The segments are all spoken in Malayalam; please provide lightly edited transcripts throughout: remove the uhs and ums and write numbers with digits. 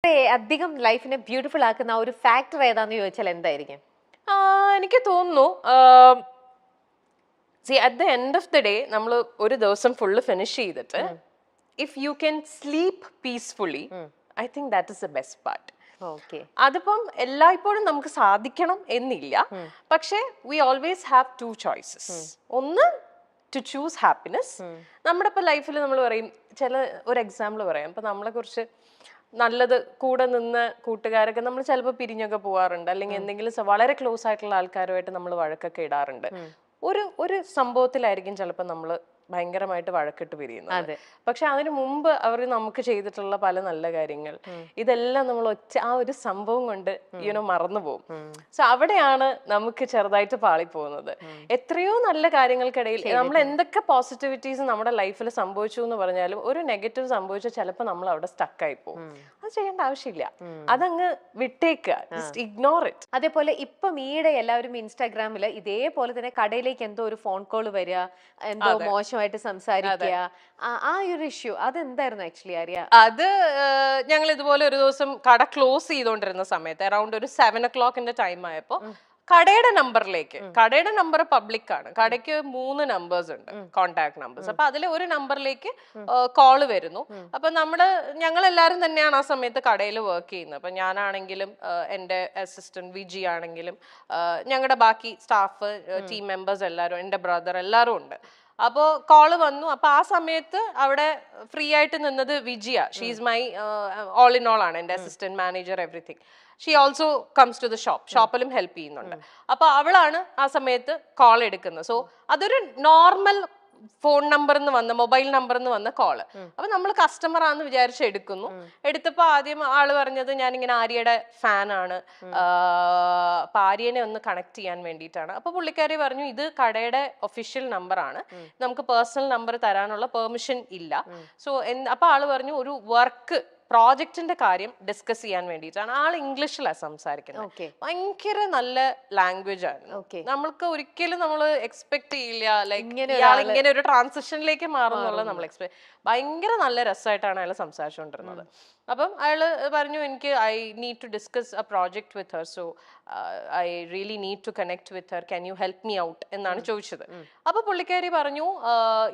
അധികം ലൈഫിനെ ബ്യൂട്ടിഫുൾ ആക്കുന്ന ആ ഒരു ഫാക്ടർ ഏതാന്ന് ചോദിച്ചാൽ എന്തായിരിക്കും? എനിക്ക് തോന്നുന്നു at the end of the day നമ്മൾ ഒരു ദിവസം ഫുള്ള് ഫിനിഷ് ചെയ്തിട്ട് if you can sleep peacefully I think that is the best part. Okay. അതിപ്പം എല്ലായ്പ്പോഴും നമുക്ക് സാധിക്കണം എന്നില്ല, പക്ഷേ we always have two choices. ഒന്ന് ടു ചൂസ് ഹാപ്പിനെസ്. നമ്മുടെ ഇപ്പൊ ലൈഫിൽ നമ്മൾ പറയും, ഒരു എക്സാമ്പിൾ പറയാം, ഇപ്പൊ നമ്മളെ കുറിച്ച് നല്ലത് കൂടെ നിന്ന് കൂട്ടുകാരൊക്കെ നമ്മൾ ചിലപ്പോൾ പിരിഞ്ഞൊക്കെ പോവാറുണ്ട്, അല്ലെങ്കിൽ എന്തെങ്കിലും വളരെ ക്ലോസ് ആയിട്ടുള്ള ആൾക്കാരുമായിട്ട് നമ്മൾ വഴക്കൊക്കെ ഇടാറുണ്ട്. ഒരു സംഭവത്തിലായിരിക്കും ചിലപ്പോൾ നമ്മൾ ഭയങ്കരമായിട്ട് വഴക്കിട്ട് പിരിയുന്നത്. പക്ഷെ അതിനു മുമ്പ് അവർ നമുക്ക് ചെയ്തിട്ടുള്ള പല നല്ല കാര്യങ്ങൾ ഇതെല്ലാം നമ്മൾ ആ ഒരു സംഭവം കൊണ്ട് മറന്നു പോകും. സോ അവിടെയാണ് നമുക്ക് ചെറുതായിട്ട് പാളിപ്പോകുന്നത്. എത്രയോ നല്ല കാര്യങ്ങൾക്കിടയിൽ നമ്മൾ എന്തൊക്കെ പോസിറ്റിവിറ്റീസ് നമ്മുടെ ലൈഫിൽ സംഭവിച്ചു എന്ന് പറഞ്ഞാലും ഒരു നെഗറ്റീവ് സംഭവിച്ചാൽ ചിലപ്പോൾ നമ്മൾ അവിടെ സ്റ്റക്കായി പോകും. അത് ചെയ്യേണ്ട ആവശ്യമില്ല, അതങ്ങ് വിട്ടേക്കുക, ജസ്റ്റ് ഇഗ്നോർ ഇറ്റ്. അതേപോലെ ഇപ്പം ഈയിടെ എല്ലാവരും ഇൻസ്റ്റാഗ്രാമില് ഇതേപോലെ തന്നെ കടയിലേക്ക് എന്തോ ഒരു ഫോൺ കോൾ വരിക, എന്തോ മോശമായിട്ട് സംസാരിക്കുക, ആ ഒരു ഇഷ്യൂ അതെന്തായിരുന്നു ആക്ച്വലി അറിയാം? അത് ഞങ്ങൾ ഇതുപോലെ ഒരു ദിവസം കട ക്ലോസ് ചെയ്തോണ്ടിരുന്ന സമയത്ത് അറൌണ്ട് ഒരു 7 o'clock ടൈം ആയപ്പോ കടയുടെ നമ്പറിലേക്ക്, കടയുടെ നമ്പർ പബ്ലിക് ആണ്, കടയ്ക്ക് 3 നമ്പേഴ്സ് ഉണ്ട്, കോണ്ടാക്ട് നമ്പേഴ്സ്. അപ്പൊ അതിൽ ഒരു നമ്പറിലേക്ക് കോള് വരുന്നു. അപ്പൊ ഞങ്ങൾ എല്ലാവരും തന്നെയാണ് ആ സമയത്ത് കടയിൽ വർക്ക് ചെയ്യുന്നത്. അപ്പൊ ഞാനാണെങ്കിലും എൻ്റെ അസിസ്റ്റന്റ് വിജി ആണെങ്കിലും ഞങ്ങളുടെ ബാക്കി സ്റ്റാഫ് ടീം മെമ്പേഴ്സ് എല്ലാവരും, എൻ്റെ ബ്രദർ എല്ലാവരും ഉണ്ട്. അപ്പോൾ കോള് വന്നു. അപ്പൊ ആ സമയത്ത് അവിടെ ഫ്രീ ആയിട്ട് നിന്നത് Vijiya. She's my all in all ആണ്, എൻ്റെ assistant manager, everything. She also comes to the ഷോപ്പിലും ഹെൽപ്പ് ചെയ്യുന്നുണ്ട്. അപ്പൊ അവളാണ് ആ സമയത്ത് കോൾ എടുക്കുന്നത്. സോ അതൊരു നോർമൽ ഫോൺ നമ്പറിന്ന് വന്ന, മൊബൈൽ നമ്പറിന്ന് വന്ന കോള്. അപ്പൊ നമ്മൾ കസ്റ്റമർ ആണെന്ന് വിചാരിച്ച് എടുക്കുന്നു. എടുത്തപ്പോ ആദ്യം ആള് പറഞ്ഞത് ഞാനിങ്ങനെ ആര്യയുടെ ഫാൻ ആണ്, അപ്പൊ ആര്യനെ ഒന്ന് കണക്ട് ചെയ്യാൻ വേണ്ടിയിട്ടാണ്. അപ്പൊ പുള്ളിക്കാരി പറഞ്ഞു ഇത് കടയുടെ ഒഫീഷ്യൽ നമ്പർ ആണ്, നമുക്ക് പേഴ്സണൽ നമ്പർ തരാനുള്ള പെർമിഷൻ ഇല്ല. സോ അപ്പൊ ആള് പറഞ്ഞു ഒരു വർക്ക് പ്രോജക്റ്റിന്റെ കാര്യം ഡിസ്കസ് ചെയ്യാൻ വേണ്ടിയിട്ടാണ്. ആൾ ഇംഗ്ലീഷിലാണ് സംസാരിക്കുന്നത്. ഭയങ്കര നല്ല ലാംഗ്വേജ് ആണ്. നമ്മൾക്ക് ഒരിക്കലും നമ്മൾ എക്സ്പെക്ട് ചെയ്യില്ല ഇങ്ങനെ ഒരു ട്രാൻസിഷനിലേക്ക് മാറുന്നുള്ള നമ്മൾ ഭയങ്കര നല്ല രസമായിട്ടാണ് അയാൾ സംസാരിച്ചുകൊണ്ടിരുന്നത്. അപ്പം അയാൾ പറഞ്ഞു എനിക്ക് I need to discuss a project with her, so I really need to connect with her, can you help me out എന്നാണ് ചോദിച്ചത്. അപ്പൊ പുള്ളിക്കാരി പറഞ്ഞു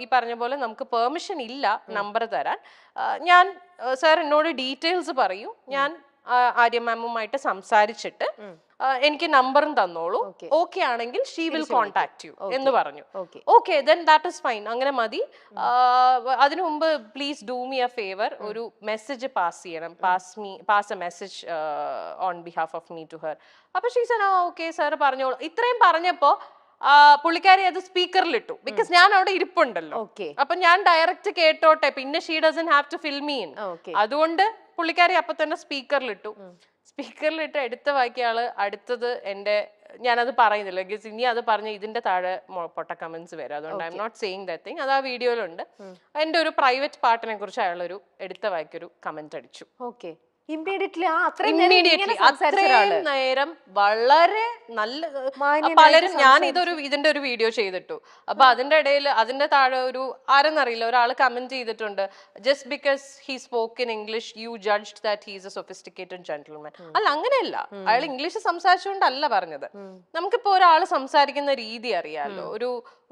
ഈ പറഞ്ഞ പോലെ നമുക്ക് പെർമിഷൻ ഇല്ല നമ്പർ തരാൻ. ഞാൻ സാർ എന്നോട് ഡീറ്റെയിൽസ് പറയൂ, ഞാൻ ആര്യ മാമുമായിട്ട് സംസാരിച്ചിട്ട് എനിക്ക് നമ്പറും തന്നോളൂ, ഓക്കെ ആണെങ്കിൽ ഷീ വിൽ കോൺടാക്ട് യു എന്ന് പറഞ്ഞു. Okay then that is fine, അങ്ങനെ മതി. അതിനു മുമ്പ് please do me a favour, ഒരു മെസ്സേജ് പാസ് ചെയ്യണം, pass a message on behalf of me to her. അപ്പൊ ഷീ സെഡ് ഓക്കെ സാർ പറഞ്ഞോളൂ. ഇത്രയും പറഞ്ഞപ്പോ പുള്ളിക്കാരി അത് സ്പീക്കറിൽ ഇട്ടു. ബിക്കോസ് ഞാൻ അവിടെ ഇരിപ്പുണ്ടല്ലോ, അപ്പൊ ഞാൻ ഡയറക്റ്റ് കേട്ടോട്ടെ, പിന്നെ she doesn't have to fill me in. അതുകൊണ്ട് പുള്ളിക്കാരി അപ്പൊ തന്നെ സ്പീക്കറിലിട്ടു. സ്പീക്കറിലിട്ട് എടുത്ത ബാക്കി ആള് അടുത്തത് ഞാനത് പറയുന്നില്ല, ബിക്കോസ് ഇനി അത് പറഞ്ഞ ഇതിന്റെ താഴെ പൊട്ട കമന്റ്സ് വരും. അതുകൊണ്ട് I am not saying that thing. അത് ആ വീഡിയോയിലുണ്ട്. എന്റെ ഒരു പ്രൈവറ്റ് പാർട്ടിനെ കുറിച്ച് അയാളൊരു എടുത്ത വായിക്കൊരു കമന്റ് അടിച്ചു. അത്രയും നേരം വളരെ നല്ല പലരും, ഞാൻ ഇതിന്റെ ഒരു വീഡിയോ ചെയ്തിട്ടു. അപ്പൊ അതിന്റെ ഇടയിൽ അതിന്റെ താഴെ ആരെന്നറിയില്ല ഒരാൾ കമന്റ് ചെയ്തിട്ടുണ്ട്, just because he spoke in English you judged that he is a sophisticated gentleman. അല്ല, അങ്ങനെയല്ല. അയാൾ ഇംഗ്ലീഷ് സംസാരിച്ചുകൊണ്ടല്ല പറഞ്ഞത്. നമുക്കിപ്പോ ഒരാൾ സംസാരിക്കുന്ന രീതി അറിയാലോ.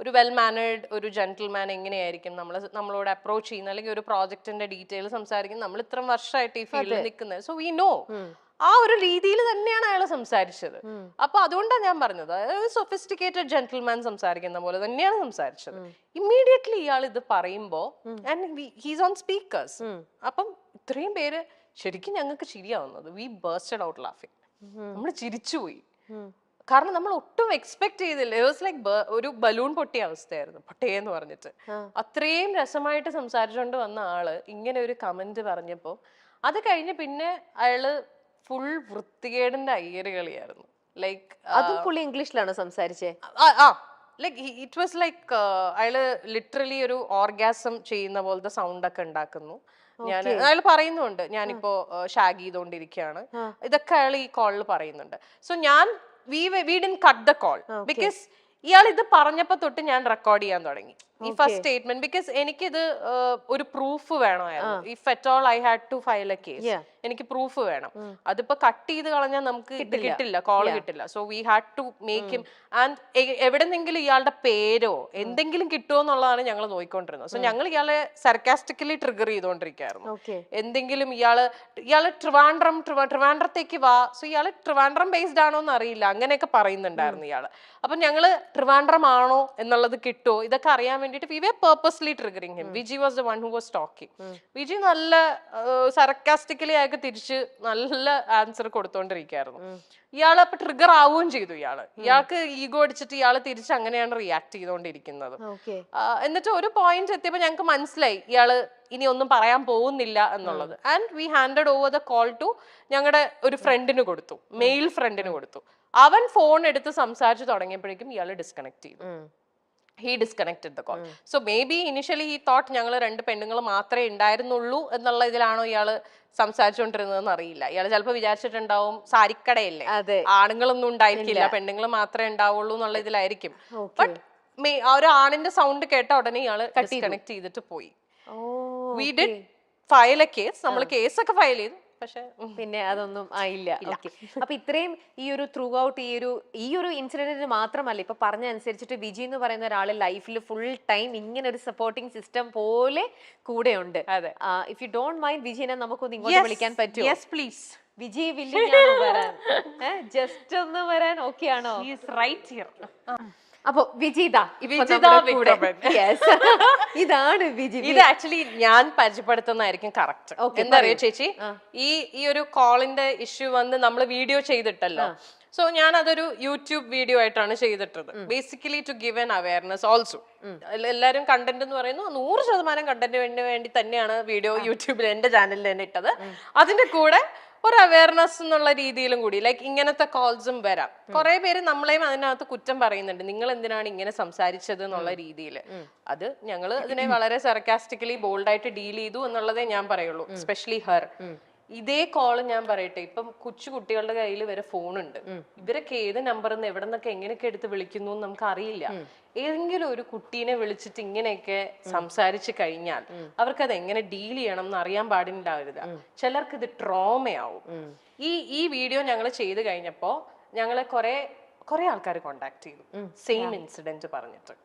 ഒരു വെൽ മാനേർഡ് ഒരു ജെന്റിൽമാൻ എങ്ങനെയായിരിക്കും നമ്മളോട് അപ്രോച്ച് ചെയ്യുന്നത്, അല്ലെങ്കിൽ ഒരു പ്രോജക്റ്റിന്റെ ഡീറ്റെയിൽ സംസാരിക്കുന്നത്. നമ്മൾ ഇത്ര വർഷമായിട്ട് ഈ ഫീൽഡിൽ നിൽക്കുന്നത്, സോ വി നോ. ആ ഒരു രീതിയിൽ തന്നെയാണ് അയാൾ സംസാരിച്ചത്. അപ്പൊ അതുകൊണ്ടാണ് ഞാൻ പറഞ്ഞത്, സൊഫിസ്റ്റിക്കേറ്റഡ് ജെന്റിൽമാൻ സംസാരിക്കുന്ന പോലെ തന്നെയാണ് സംസാരിച്ചത്. ഇമ്മീഡിയറ്റ്ലി ഇയാൾ ഇത് പറയുമ്പോ ഹീസ് ഓൺ സ്പീക്കേഴ്സ്. അപ്പം ഇത്രയും പേര് ശരിക്കും ഞങ്ങൾക്ക് ചിരിയാവുന്നത്, വി ബേർസ്റ്റഡ് ഔട്ട് ലാഫിങ്. നമ്മൾ ചിരിച്ചുപോയി. കാരണം നമ്മൾ ഒട്ടും എക്സ്പെക്ട് ചെയ്തില്ല. ഇറ്റ് വാസ് ലൈക്ക് ഒരു ബലൂൺ പൊട്ടിയ അവസ്ഥയായിരുന്നു, പൊട്ടേന്ന് പറഞ്ഞിട്ട്. അത്രയും രസമായിട്ട് സംസാരിച്ചുകൊണ്ട് വന്ന ആള് ഇങ്ങനെ ഒരു കമന്റ് പറഞ്ഞപ്പോ അത് കഴിഞ്ഞ് പിന്നെ അയാള് ഫുൾ വൃത്തികേടിന്റെ അയ്യറുകളിയായിരുന്നു. ലൈക്ക് അതും പുള്ളി ഇംഗ്ലീഷിലാണ് സംസാരിച്ചേ. ലൈക്ക് ഇറ്റ് വാസ് ലൈക്ക് അയാള് ലിറ്ററലി ഒരു ഓർഗാസം ചെയ്യുന്ന പോലത്തെ സൗണ്ട് ഒക്കെ ഉണ്ടാക്കുന്നു. അയാൾ പറയുന്നുണ്ട് ഞാനിപ്പോ ഷാഗ് ചെയ്തോണ്ടിരിക്കുകയാണ്, ഇതൊക്കെ അയാൾ ഈ കോളിൽ പറയുന്നുണ്ട്. So we didn't cut the call because ഇയാൾ ഇത് പറഞ്ഞപ്പോ തൊട്ട് ഞാൻ റെക്കോർഡ് ചെയ്യാൻ തുടങ്ങി. ഈ ഫസ്റ്റ് സ്റ്റേറ്റ്മെന്റ്. ബിക്കോസ് എനിക്കിത് ഒരു പ്രൂഫ് വേണമായിരുന്നു. If at all I had to file a case, എനിക്ക് പ്രൂഫ് വേണം. അതിപ്പോ കട്ട് ചെയ്ത് കളഞ്ഞാൽ നമുക്ക് ഇത് കിട്ടില്ല, കോള് കിട്ടില്ല. So we had to make him. And എവിടെന്നെങ്കിലും ഇയാളുടെ പേരോ എന്തെങ്കിലും കിട്ടുമോ എന്നുള്ളതാണ് ഞങ്ങൾ നോക്കിക്കൊണ്ടിരുന്നത്. സോ ഞങ്ങൾ ഇയാളെ സർക്കാസ്റ്റിക്കലി ട്രിഗർ ചെയ്തുകൊണ്ടിരിക്കുകയായിരുന്നു. എന്തെങ്കിലും ഇയാള് ട്രിവാൻഡ്രത്തേക്ക് വാ, സോ ഇയാള് ട്രിവാൻഡ്രം ബേസ്ഡ് ആണോ എന്ന് അറിയില്ല, അങ്ങനെയൊക്കെ പറയുന്നുണ്ടായിരുന്നു ഇയാള്. അപ്പൊ ഞങ്ങള് ട്രിവാൻഡ്രം ആണോ എന്നുള്ളത് കിട്ടുമോ ഇതൊക്കെ അറിയാൻ വേണ്ടിട്ട് we were purposely triggering him. Viji was the one who was talking. Viji നല്ല സർക്കാസ്റ്റിക്കലി ആയിട്ട് തിരിച്ച് നല്ല ആൻസർ കൊടുത്തോണ്ടിരിക്കുകയായിരുന്നു. ഇയാള് അപ്പൊ ട്രിഗർ ആവുകയും ചെയ്തു. ഇയാൾക്ക് ഈഗോ അടിച്ചിട്ട് ഇയാള് തിരിച്ച് അങ്ങനെയാണ് റിയാക്ട് ചെയ്തുകൊണ്ടിരിക്കുന്നത്. എന്നിട്ട് ഒരു പോയിന്റ് എത്തിയപ്പോ ഞങ്ങൾക്ക് മനസ്സിലായി ഇയാള് ഇനി ഒന്നും പറയാൻ പോകുന്നില്ല എന്നുള്ളത്. And we handed over the call to ഞങ്ങളുടെ ഒരു ഫ്രണ്ടിന് കൊടുത്തു, മെയിൽ ഫ്രണ്ടിന് കൊടുത്തു. അവൻ ഫോൺ എടുത്ത് സംസാരിച്ചു തുടങ്ങിയപ്പോഴേക്കും ഇയാള് ഡിസ്കണക്ട് ചെയ്തു. He disconnected the call. So maybe initially he thought ഞങ്ങൾ 2 പെണ്ണുങ്ങൾ മാത്രമേ ഉണ്ടായിരുന്നുള്ളൂ എന്നുള്ള ഇതിലാണോ ഇയാള് സംസാരിച്ചുകൊണ്ടിരുന്നതെന്ന് അറിയില്ല. ഇയാള് ചിലപ്പോ വിചാരിച്ചിട്ടുണ്ടാവും സാരിക്കടയല്ലേ, ആണുങ്ങളൊന്നും ഉണ്ടായിരിക്കില്ല, പെണ്ണുങ്ങൾ മാത്രമേ ഉണ്ടാവുള്ളൂ എന്നുള്ള ഇതിലായിരിക്കും. ബട്ട് ആ ഒരു ആണിന്റെ സൗണ്ട് കേട്ട ഉടനെ ഇയാള് ഡിസ്കണക്ട് ചെയ്തിട്ട് പോയി. We did file a case. നമ്മൾ കേസൊക്കെ ഫയൽ ചെയ്തു, പക്ഷെ പിന്നെ അതൊന്നും ആയില്ല. അപ്പൊ ഇത്രയും ഈ ഒരു ത്രൂ ഔട്ട് ഈ ഒരു ഇൻസിഡന്റിന് മാത്രമല്ല, ഇപ്പൊ പറഞ്ഞ അനുസരിച്ചിട്ട് വിജി എന്ന് പറയുന്ന ഒരാള് ലൈഫിൽ ഫുൾ ടൈം ഇങ്ങനെ ഒരു സപ്പോർട്ടിംഗ് സിസ്റ്റം പോലെ കൂടെ ഉണ്ട്. ഇഫ് യു ഡോണ്ട് മൈൻഡ് വിജിനെ നമുക്കൊന്ന് ഇങ്ങോട്ട് വിളിക്കാൻ പറ്റുമോ? Yes please. വിജി വില്ലിംഗ് ആണോ വരാൻ? ജസ്റ്റ് ഒന്ന് വരാൻ ഓക്കെ ആണോ? Right here. അപ്പൊ വിജിതാ ഇതാണ് വിജി. ഇത് ആക്ച്വലി ഞാൻ പരിചയപ്പെടുത്തുന്നതായിരിക്കും കറക്റ്റ്. എന്താ അറിയോ ചേച്ചി, ഈ ഒരു കോളിന്റെ ഇഷ്യൂ വന്ന് നമ്മൾ വീഡിയോ ചെയ്തിട്ടല്ലോ. സോ ഞാൻ അതൊരു യൂട്യൂബ് വീഡിയോ ആയിട്ടാണ് ചെയ്തിട്ടത്. Basically to give an awareness also. എല്ലാവരും കണ്ടന്റ് എന്ന് പറയുന്നു 100% കണ്ടന്റിന് വേണ്ടി തന്നെയാണ് വീഡിയോ യൂട്യൂബിൽ എന്റെ ചാനലിൽ തന്നെ ഇട്ടത്. അതിന്റെ കൂടെ ഒരു അവയർനെസ് എന്നുള്ള രീതിയിലും കൂടി, ലൈക്ക് ഇങ്ങനത്തെ കോൾസും വരാം. കുറെ പേര് നമ്മളെയും അതിനകത്ത് കുറ്റം പറയുന്നുണ്ട്, നിങ്ങൾ എന്തിനാണ് ഇങ്ങനെ സംസാരിച്ചത് എന്നുള്ള രീതിയിൽ. അത് ഞങ്ങൾ ഇതിനെ വളരെ സർക്കാസ്റ്റിക്കലി ബോൾഡായിട്ട് ഡീൽ ചെയ്തു എന്നുള്ളതേ ഞാൻ പറയുള്ളൂ. എസ്പെഷ്യലി ഹർ. ഇതേ കോള് ഞാൻ പറയട്ടെ, ഇപ്പം കൊച്ചു കുട്ടികളുടെ കയ്യിൽ വരെ ഫോണുണ്ട്. ഇവരൊക്കെ ഏത് നമ്പറിൽ നിന്ന് എവിടെ നിന്നൊക്കെ എങ്ങനെയൊക്കെ എടുത്ത് വിളിക്കുന്നു എന്ന് നമുക്ക് അറിയില്ല. ഏതെങ്കിലും ഒരു കുട്ടീനെ വിളിച്ചിട്ട് ഇങ്ങനെയൊക്കെ സംസാരിച്ചു കഴിഞ്ഞാൽ അവർക്ക് അത് എങ്ങനെ ഡീൽ ചെയ്യണം എന്ന് അറിയാൻ പാടില്ലാവില്ല. ചിലർക്ക് ഇത് ട്രോമയാവും. ഈ വീഡിയോ ഞങ്ങൾ ചെയ്ത് കഴിഞ്ഞപ്പോ ഞങ്ങളെ കുറെ ആൾക്കാർ കോണ്ടാക്ട് ചെയ്തു, സെയിം ഇൻസിഡന്റ് പറഞ്ഞിട്ട്.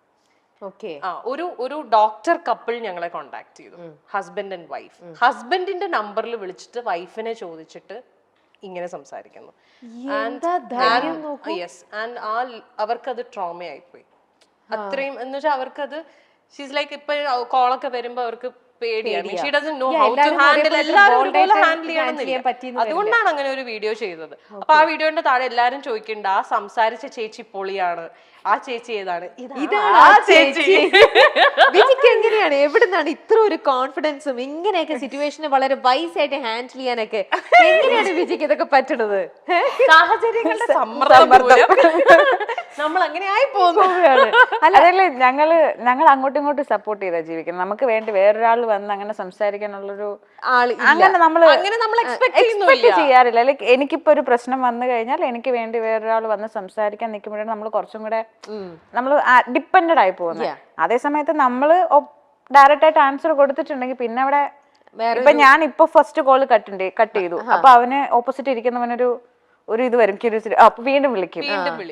ഒരു ഡോക്ടർ കപ്പിൾ ഞങ്ങളെ കോണ്ടാക്ട് ചെയ്തു, ഹസ്ബൻഡ് ആൻഡ് വൈഫ്. ഹസ്ബൻഡിന്റെ നമ്പറിൽ വിളിച്ചിട്ട് വൈഫിനെ ചോദിച്ചിട്ട് ഇങ്ങനെ സംസാരിക്കുന്നു. അവർക്കത് ട്രോമ ആയിപ്പോയി. അത്രയും എന്ന് വെച്ചാൽ അവർക്കത് ഷീസ് ലൈക്ക് ഇപ്പൊ കോളൊക്കെ വരുമ്പോ അവർക്ക് പേടിയാണ്. She doesn't know how to handle. എല്ലാവരും ഒരുപോലെ ഹാൻഡിൽ ചെയ്യണമെന്നില്ല. അതുകൊണ്ടാണ് അങ്ങനെ ഒരു വീഡിയോ ചെയ്തത്. അപ്പൊ ആ വീഡിയോന്റെ താഴെ എല്ലാരും ചോദിക്കണ്ട, ആ സംസാരിച്ച ചേച്ചി പൊളിയാണ്, ആ ചേച്ചി ഏതാണ്? വിജിക്ക് എങ്ങനെയാണ്, എവിടുന്നാണ് ഇത്ര ഒരു കോൺഫിഡൻസും ഇങ്ങനെയൊക്കെ സിറ്റുവേഷനെ വളരെ വൈസ് ആയിട്ട് ഹാൻഡിൽ ചെയ്യാനൊക്കെ എങ്ങനെയാണ് വിജിക്ക് ഇതൊക്കെ പറ്റണത്? സാഹചര്യങ്ങളുടെ സമ്മർദ്ദം നമ്മൾ അങ്ങനെ ആയി പോകുകയാണ്. അതല്ലേ ഞങ്ങൾ അങ്ങോട്ടും ഇങ്ങോട്ടും സപ്പോർട്ട് ചെയ്താ ജീവിക്കുന്നത്. നമുക്ക് വേണ്ടി വേറൊരാൾ വന്ന് അങ്ങനെ സംസാരിക്കാനുള്ളൊരു അങ്ങനെ നമ്മൾ എക്സ്പെക്ട് ചെയ്യാറില്ല. ലൈക്ക് എനിക്കിപ്പോ ഒരു പ്രശ്നം വന്നു കഴിഞ്ഞാൽ എനിക്ക് വേണ്ടി വേറൊരാൾ വന്ന് സംസാരിക്കാൻ നിൽക്കുമ്പോഴാണ് നമ്മൾ കുറച്ചും കൂടെ നമ്മൾ ഡിപ്പെൻഡഡ് ആയി പോകുന്നത്. അതേ സമയത്ത് നമ്മള് ഡയറക്റ്റ് ആയിട്ട് ആൻസർ കൊടുത്തിട്ടുണ്ടെങ്കിൽ പിന്നെ അവിടെ ഇപ്പൊ ഞാൻ ഇപ്പൊ ഫസ്റ്റ് കോള് കട്ട് ചെയ്തു. അപ്പൊ അവന് ഓപ്പോസിറ്റ് ഇരിക്കുന്നവനൊരു ഇത് വരും, ക്യൂരിയോസിറ്റി. അപ്പൊ വീണ്ടും വിളിക്കും.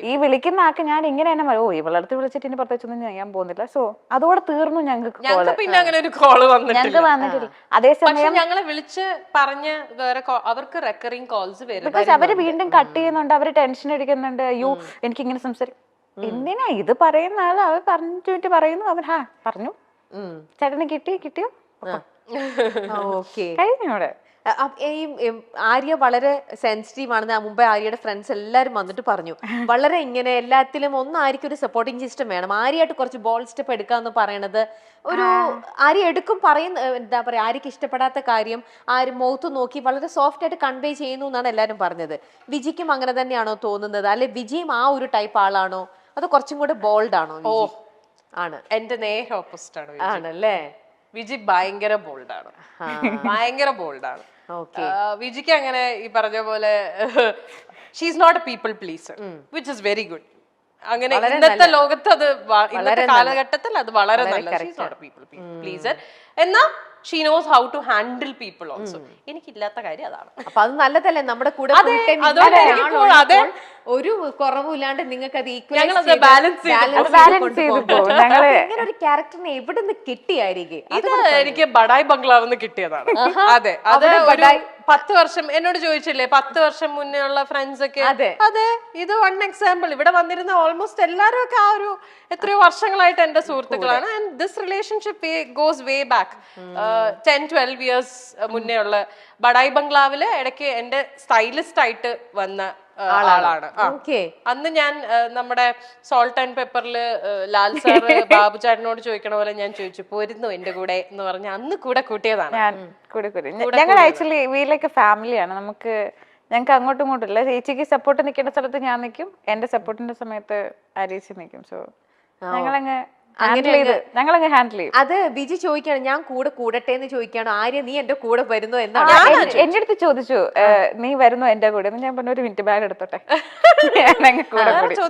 ഈ വിളിക്കുന്ന ആൾക്ക് ഞാൻ ഇങ്ങനെ തന്നെ ഇവളടുത്ത് വിളിച്ചിട്ട് ഇനി പ്രത്യേകിച്ചൊന്നും ചെയ്യാൻ പോകുന്നില്ല. സോ അതോടെ തീർന്നു ഞങ്ങൾക്ക് പിന്നെ അങ്ങനെ ഒരു കോള് ഞങ്ങൾക്ക് വന്നിട്ടില്ല. അതേസമയം ഞങ്ങളെ വിളിച്ച് പറഞ്ഞ് വേറെ അവർക്ക് റെക്കറിംഗ് കോൾസ് വരും. ബിക്കോസ് അവര് വീണ്ടും കട്ട് ചെയ്യുന്നുണ്ട്, അവര് ടെൻഷൻ അടിക്കുന്നുണ്ട്. അയ്യോ എനിക്ക് ഇങ്ങനെ സംസാരിക്കും. എന്തിനാ ഇത് പറയുന്ന ആൾ അവർ പറഞ്ഞിട്ട് പറയുന്നു, അവർ പറഞ്ഞു ചേട്ടന് കിട്ടിയോ കഴിഞ്ഞോടെ. ആര്യ വളരെ സെൻസിറ്റീവ് ആണെന്ന് മുമ്പേ ആര്യയുടെ ഫ്രണ്ട്സ് എല്ലാരും വന്നിട്ട് പറഞ്ഞു. വളരെ ഇങ്ങനെ എല്ലാത്തിലും ആര്യക്ക് ഒരു സപ്പോർട്ടിങ് സിസ്റ്റം വേണം. ആര്യയായിട്ട് കുറച്ച് ബോൾ സ്റ്റെപ്പ് എടുക്കാന്ന് പറയണത് ഒരു ആര്യ എടുക്കും. എന്താ പറയാ, ആര്യക്ക് ഇഷ്ടപ്പെടാത്ത കാര്യം ആരും മുഖത്ത് നോക്കി വളരെ സോഫ്റ്റ് ആയിട്ട് കൺവേ ചെയ്യുന്നു എന്നാണ് എല്ലാരും പറഞ്ഞത്. വിജിക്കും അങ്ങനെ തന്നെയാണോ തോന്നുന്നത്? അല്ലെ വിജിയും ആ ഒരു ടൈപ്പ് ആളാണോ, അതോ കുറച്ചും കൂടെ ബോൾഡ് ആണോ? ആണ്. എന്റെ നേരെ ഓപ്പോസിറ്റ് ആണ്. ആണല്ലേ? വിജി ഭയങ്കര ബോൾഡാണ്, ഭയങ്കര ബോൾഡാണ്. വിജിക്ക് അങ്ങനെ ഈ പറഞ്ഞ പോലെ she is not a people pleaser, which is very good. അങ്ങനെ ഇന്നത്തെ ലോകത്ത് അത് ഇന്നത്തെ കാലഘട്ടത്തിൽ അത് വളരെ നല്ല പീപ്പിൾ പ്ലീസർ. എന്നാ she knows how to handle people also. എനിക്കില്ലാത്ത കാര്യം അതാണ്. അപ്പൊ അത് നല്ലതല്ലേ, നമ്മുടെ കൂടെ ഒരു കുറവില്ലാണ്ട് നിങ്ങൾക്ക് അത് ഈക്വൽ ബാലൻസ് ഇങ്ങനെ ഒരു ക്യാരക്ടറിനെ എവിടെ നിന്ന് കിട്ടിയായിരിക്കും? ഇത് എനിക്ക് ബഡായ് ബംഗ്ലാവ് കിട്ടിയതാണ്. അതെ, അത് 10 വർഷം എന്നോട് ചോദിച്ചില്ലേ 10 വർഷം മുന്നേ ഉള്ള ഫ്രണ്ട്സ് ഒക്കെ. അതെ, ഇത് വൺ എക്സാമ്പിൾ. ഇവിടെ വന്നിരുന്ന ഓൾമോസ്റ്റ് എല്ലാരും ഒക്കെ ആ ഒരു എത്രയോ വർഷങ്ങളായിട്ട് എന്റെ സുഹൃത്തുക്കളാണ്. And this relationship goes way back 10-12 years മുന്നേ ഉള്ള. ബഡായ് ബംഗ്ലാവില് ഇടയ്ക്ക് എന്റെ സ്റ്റൈലിസ്റ്റ് ആയിട്ട് വന്ന ആളാണ്. അന്ന് ഞാൻ നമ്മുടെ സോൾട്ട് ആൻഡ് പെപ്പറില് ലാൽ സാർ ബാബു ചേട്ടനോട് ചോദിക്കണ പോലെ ഞാൻ ചോദിച്ചു, പോരുന്നു എന്റെ കൂടെ എന്ന് പറഞ്ഞ അന്ന് കൂടെ കൂട്ടിയതാണ്. ഞങ്ങൾ ആക്ച്വലി വീട്ടിലേക്ക് ഫാമിലിയാണ്. ഞങ്ങൾക്ക് അങ്ങോട്ടും ഇങ്ങോട്ടും ഇല്ല. ചേച്ചിക്ക് സപ്പോർട്ട് നിൽക്കേണ്ട സ്ഥലത്ത് ഞാൻ നിൽക്കും, എന്റെ സപ്പോർട്ടിന്റെ സമയത്ത് ആരീച്ച് നിൽക്കും. സോ ഞങ്ങളങ്ങ് ഹാൻഡിൽ ചെയ്യും. അത് ബിജി ചോദിക്കാണ്, ഞാൻ കൂടെ കൂടട്ടെ എന്ന് ചോദിക്കാണ്. ആര്യ നീ എന്റെ കൂടെ വരുന്നോ എന്നാണ് എന്റെ അടുത്ത് ചോദിച്ചു, നീ വരുന്നോ എന്റെ കൂടെ? ഞാൻ പറഞ്ഞു, ഒരു മിനിറ്റ് ബാഗ് എടുത്തോട്ടെ, ഞാൻ കൂടെ കൂടി.